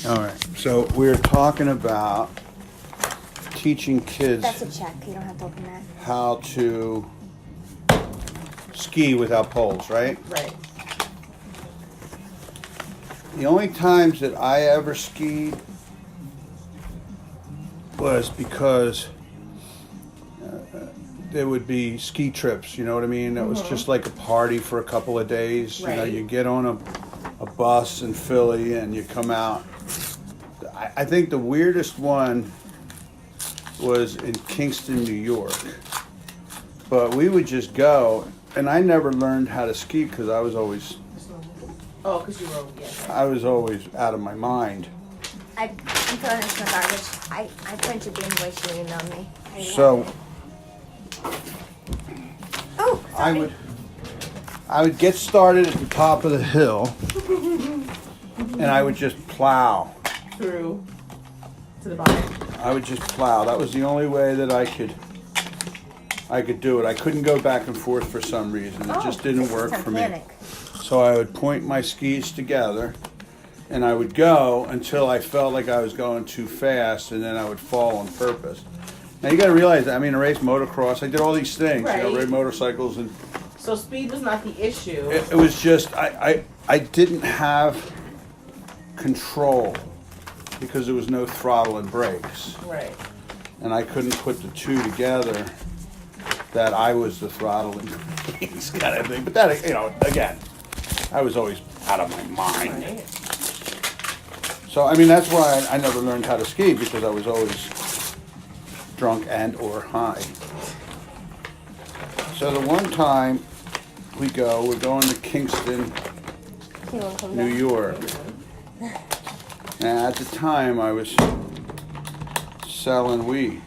All right. So we're talking about teaching kids That's a check. You don't have to open that. how to ski without poles, right? Right. The only times that I ever skied was because there would be ski trips, you know what I mean? It was just like a party for a couple of days. You know, Right. you get on a bus in Philly and you come out. I think the weirdest one was in Kingston, New York. But we would just go, and I never learned how to ski because I was always Because you wrote, yeah. I was always out of my mind. I'm throwing this in the garbage. I printed the invoice you emailed me. I didn't So have it. Oh, sorry. I would get started at the top of the hill, and I would just plow. Through to the bottom. I would just plow. That was the only way that I could do it. I couldn't go back and forth for some reason. It just didn't this is work for me. Titanic. So I would point my skis together, and I would go until I felt like I was going too fast, and then I would fall on purpose. Now you got to realize that, I mean, I raced motocross. I did all these things. You know, Right. rode motorcycles, and So speed was not the issue. it was just I didn't have control because there was no throttle and brakes, Right. and I couldn't put the two together. That I was the throttle and brakes kind of thing. But that, you know, again, I was always out of my mind. Right. So, I mean, that's why I never learned how to ski, because I was always drunk and or high. So the one time we're going to Kingston, You won't come New back. York. And at the time I was selling weed.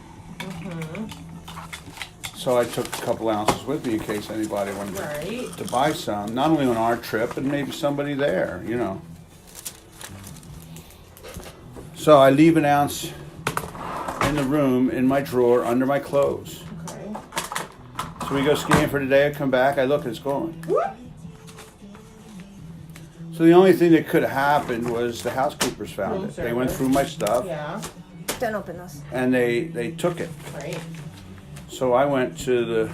So I took a couple ounces with me in case anybody wanted Right. to buy some, not only on our trip, but maybe somebody there, you know. So I leave an ounce in the room, in my drawer, under my clothes. Okay. So we go skiing for the day, I come back, I look, it's gone. So the only thing that could have happened was the housekeepers found Room it. They went service. through my stuff, Yeah. Don't open those. and they took it. Right. So I went to the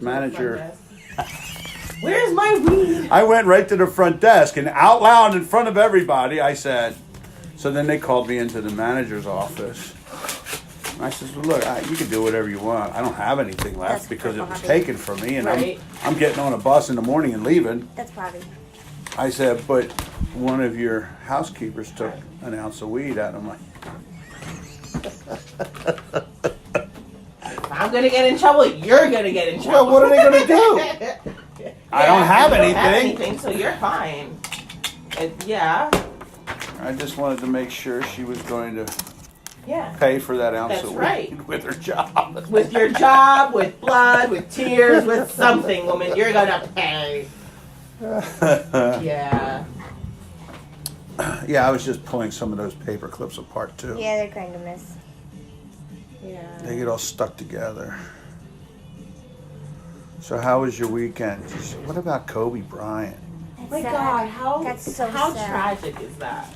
manager. Where's my weed? I went right to the front desk, and out loud in front of everybody, I said, so then they called me into the manager's office. And I said, well, look, you can do whatever you want. I don't have anything left That's because it purple was hobby. taken from me, and Right. I'm getting on a bus in the morning and leaving. That's Bobby. I said, but one of your housekeepers took an ounce of weed out of my... If I'm gonna get in trouble, you're gonna get in trouble. Well, what are they going to do? I don't have you don't have anything. anything, so you're fine. Yeah. I just wanted to make sure she was going to Yeah. pay for that ounce That's of weed right. with her job. With your job, with blood, with tears, with something, woman, you're gonna pay. Yeah. Yeah, I was just pulling some of those paper clips apart too. Yeah, they're kind of miss. They Yeah. get all stuck together. So how was your weekend? What about Kobe Bryant? That's My sad. God, how That's so how sad. tragic is that?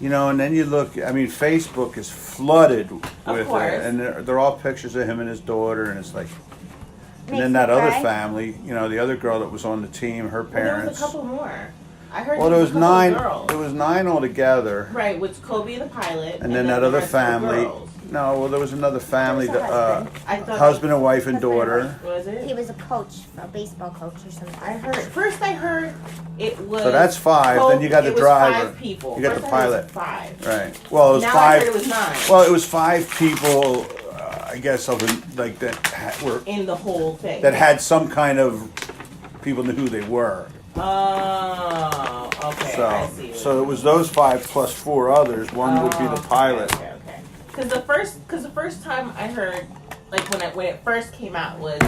You know, and then you look, I mean, Facebook is flooded with course. it. And they're all pictures of him and his daughter, and it's like, and Makes then me that other cry. family, you know, the other girl that was on the team, her Well, there was parents. a couple more. I heard Well, there there was a couple nine. girls. There was 9 altogether. Right, with Kobe the pilot, And then that other the rest were family. girls. No, well, there was another family, There was a that, I thought husband and wife and Husband and daughter. Was it? He was a coach, a baseball coach or something. I heard. First, I heard it was. So that's 5. Then you got the it was driver. 5 people. You got First the I heard it pilot. was 5. Right. Well, it was Now 5. I heard it was 9. Well, it was 5 people, I guess, of like were In the whole thing. that had some kind of people knew who they were. Oh, okay. I see. So it was those 5 plus 4 others. One would be the pilot. Okay. Because the first time I heard, like when it first came out, was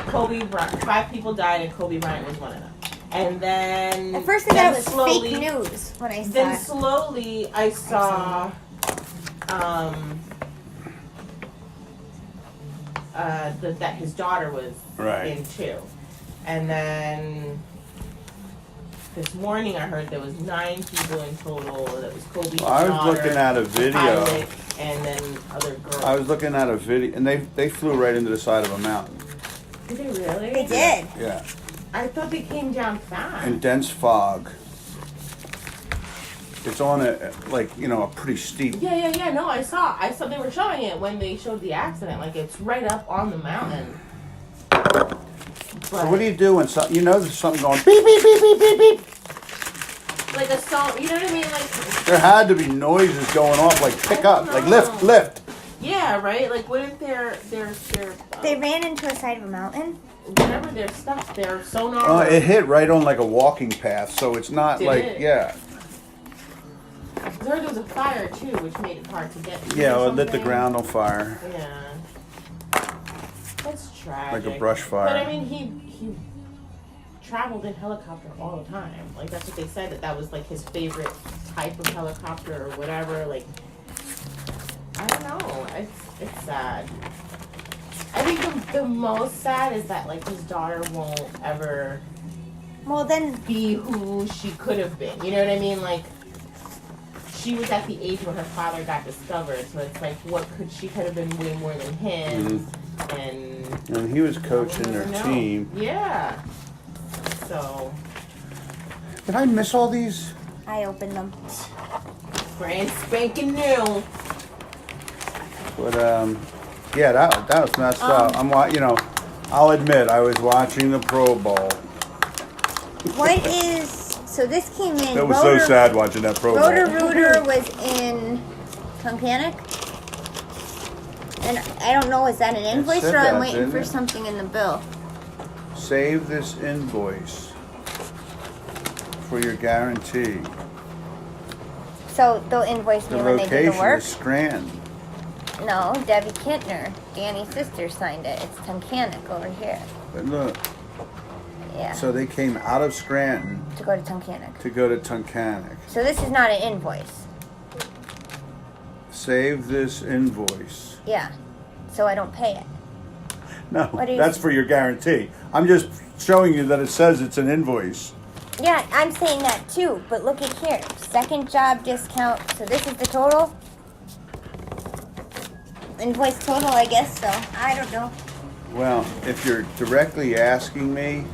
Kobe Bryant. 5 people died, and Kobe Bryant was one of them. And then At first I thought it was fake news when I saw Then it. slowly I saw, that his daughter was Right. in too, and then this morning I heard there was 9 people in total. That was Kobe's Well, I was daughter, looking at a the video. pilot, and then other girls. I was looking at a video, and they flew right into the side of a mountain. Did they really? They did. Yeah, I thought they came down fast. in dense fog. It's on a a pretty steep. Yeah. No, I saw they were showing it when they showed the accident. Like it's right up on the mountain. So what do you do when there's something going beep beep beep beep beep beep? Like a song, you know what I mean? Like There had to be noises going off, like pick up, like lift, lift. yeah, right. Like wouldn't their They ran into the side of a mountain. whatever their stuff, their sonar. It hit right on like a walking path, so it's not Did like it? yeah. I heard there was a fire too, which made it hard to get to. Yeah, or it lit the something. ground on fire. Yeah. That's tragic. Like a brush fire. But I mean, he traveled in helicopter all the time. Like that's what they said, that was like his favorite type of helicopter or whatever. Like I don't know. It's sad. I think the most sad is that like his daughter won't ever Well, then be who she could have been. You know what I mean? Like she was at the age where her father got discovered, so it's like what she could have been way more than him. And he was coaching we'll their never know. team. Yeah. So Did I miss all these? I opened them. brand spanking new. But yeah, that was messed up. I'll admit I was watching the Pro Bowl. What is so? This came in. That was so sad watching that Pro Bowl. Roto-Rooter was in Tunkhannock, and I don't know. Is that an invoice said or I'm that, waiting didn't for it? something in the bill? Save this invoice for your guarantee. So they'll invoice The me when they do the location work. is Scranton. No, Debbie Kintner, Danny's sister, signed it. It's Tunkhannock over here. But look, Yeah, so they came out of Scranton to go to Tunkhannock. to go to Tunkhannock. So this is not an invoice. Save this invoice. Yeah, so I don't pay it. No, What do you- that's for your guarantee. I'm just showing you that it says it's an invoice. Yeah, I'm saying that too, but look at here. Second job discount. So this is the total? Invoice total, I guess so. I don't know. Well, if you're directly asking me,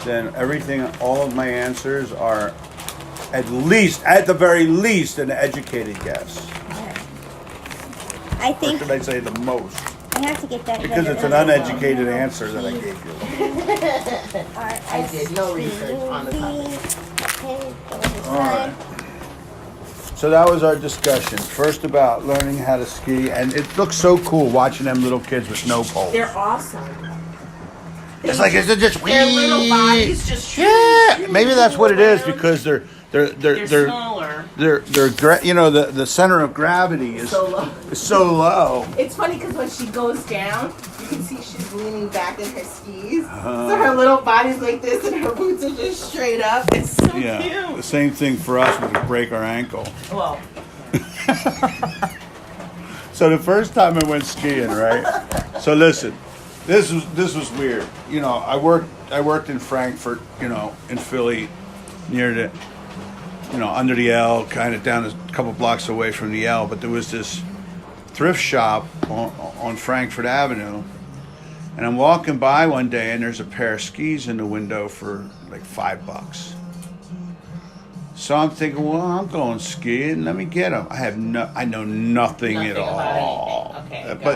then all of my answers are at the very least, an educated guess. I Or think should I say the most? I have to get that. Because it's an uneducated answer that I gave you. I did no research on the topic. All right. So that was our discussion. First about learning how to ski, and it looks so cool watching them little kids with no poles. They're awesome. It's like it's just Their little bodies just Yeah, maybe that's what it is because they're smaller. the center of gravity is So low. so low. It's funny because when she goes down, you can see she's leaning back in her skis. So her little body's like this and her boots are just straight up. It's so Yeah, the cute. same thing for us when we break our ankle. Well, So the first time I went skiing, right? So listen, this was weird. I worked in Frankfurt, in Philly, near the, under the L, kind of down a couple blocks away from the L. But there was this thrift shop on Frankfurt Avenue, and I'm walking by one day, and there's a pair of skis in the window for like $5. So I'm thinking, well, I'm going skiing. Let me get them. I know nothing at Nothing about all. anything. Okay, But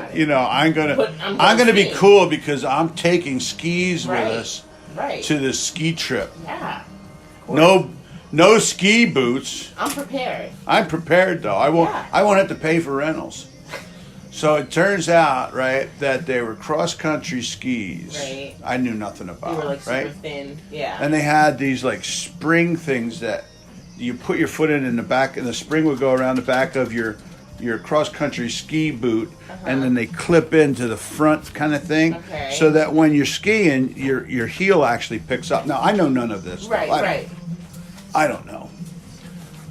got it. I'm But I'm gonna be skiing. cool because I'm taking skis Right. with us right. to the ski trip. Yeah. No ski boots. I'm prepared. I'm prepared though. I Yeah. won't have to pay for rentals. So it turns out, right, that they were cross-country skis. Right. I knew nothing You about, were like super right? thin. Yeah. And they had these like spring things that you put your foot in the back, and the spring would go around the back of your cross-country ski boot, and then they clip into the front kind of thing, Okay. so that when you're skiing, your heel actually picks up. Now I know none of this. stuff. Right. Right. I don't know.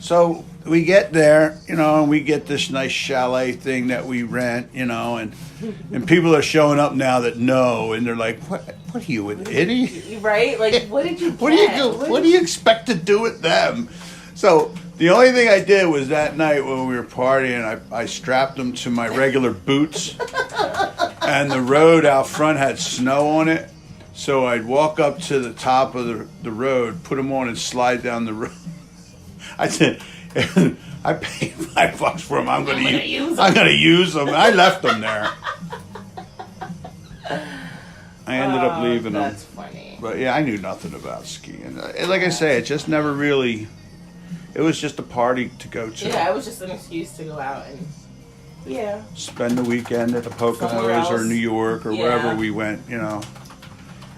So we get there, you know, and we get this nice chalet thing that we rent, you know, and people are showing up now that know, and they're like, "What are you, an idiot? Right? Like, what did you get? What do you do? What do you expect to do with them?" So the only thing I did was that night when we were partying, I strapped them to my regular boots, and the road out front had snow on it. So I'd walk up to the top of the road, put them on, and slide down the road. I said, I paid $5 for them. I'm going to use them. I'm going to use them. I left them there. I ended up leaving them. That's funny. But yeah, I knew nothing about skiing. Like I say, it just never really. It was just a party to go to. Yeah, it was just an excuse to go out and spend the weekend at the Somewhere Poconos or else. New York or Yeah. wherever we went. You know,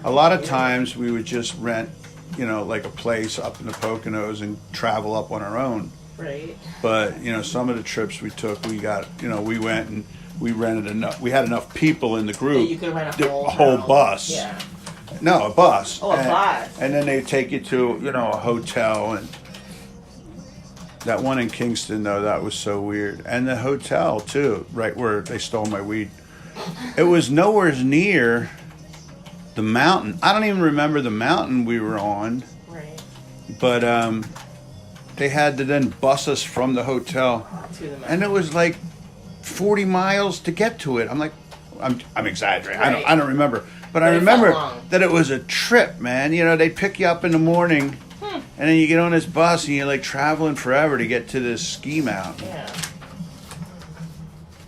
a lot of times we would just rent, you know, like a place up in the Poconos and travel up on our own. right. But you know, some of the trips we took, we got, you know, we went and we rented enough. We had enough people in the Yeah, group. you could rent the a whole house. bus. Yeah. No, a bus. Oh, a bus. And then they take you to, you know, a hotel. And that one in Kingston, though, that was so weird. And the hotel too, right where they stole my weed. It was nowhere near the mountain. I don't even remember the mountain we were on. Right. But they had to then bus us from the hotel, To the mountain. and it was like 40 miles to get to it. I'm like, I'm exaggerating. Right. I don't remember, but I But it remember felt long. that it was a trip, man. You know, they'd pick you up in the morning, and then you get on this bus, and you're like traveling forever to get to this ski mountain. Yeah.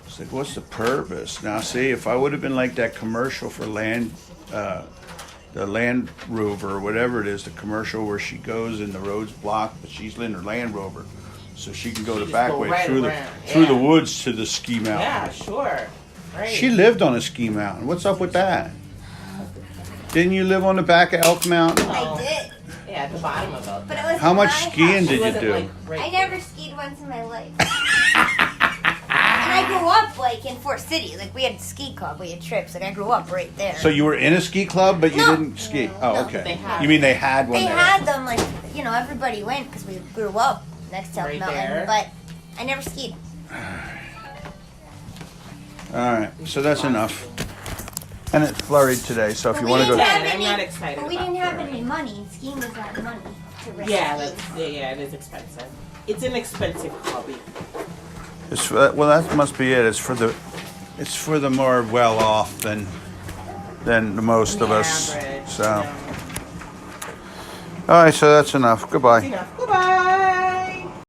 It's like, what's the purpose? Now, see, if I would have been like that commercial for the Land Rover or whatever it is, the commercial where she goes and the road's blocked, but she's in her Land Rover, so she can go the just back go way right through around, through the yeah. woods to the ski mountain. Yeah, sure. Right. She lived on a ski mountain. What's up with that? Didn't you live on the back of Elk Mountain? Oh. I did, Yeah, at the bottom of it. but it was How much my skiing house. did you wasn't, do? like, right I never skied once in my life. And I grew up like in Fort City. Like we had ski club, we had trips. Like I grew up right there. So you were in a ski club, but you No. didn't ski. Oh, No, okay. they had You mean they had one they there? had them like everybody went because we grew up next to Elk Right Mountain. there. But I never skied. All right, so that's enough. And it flurried today, so if But you we want to go, didn't have I'm any- not excited But we about didn't have Florida. any money. Skiing was not money to rent. Yeah, it is expensive. It's an expensive hobby. it's for, well, that must be it. It's for the more well off than the most of The us. average, So, you know. all right, so that's enough. Goodbye. Enough. Goodbye.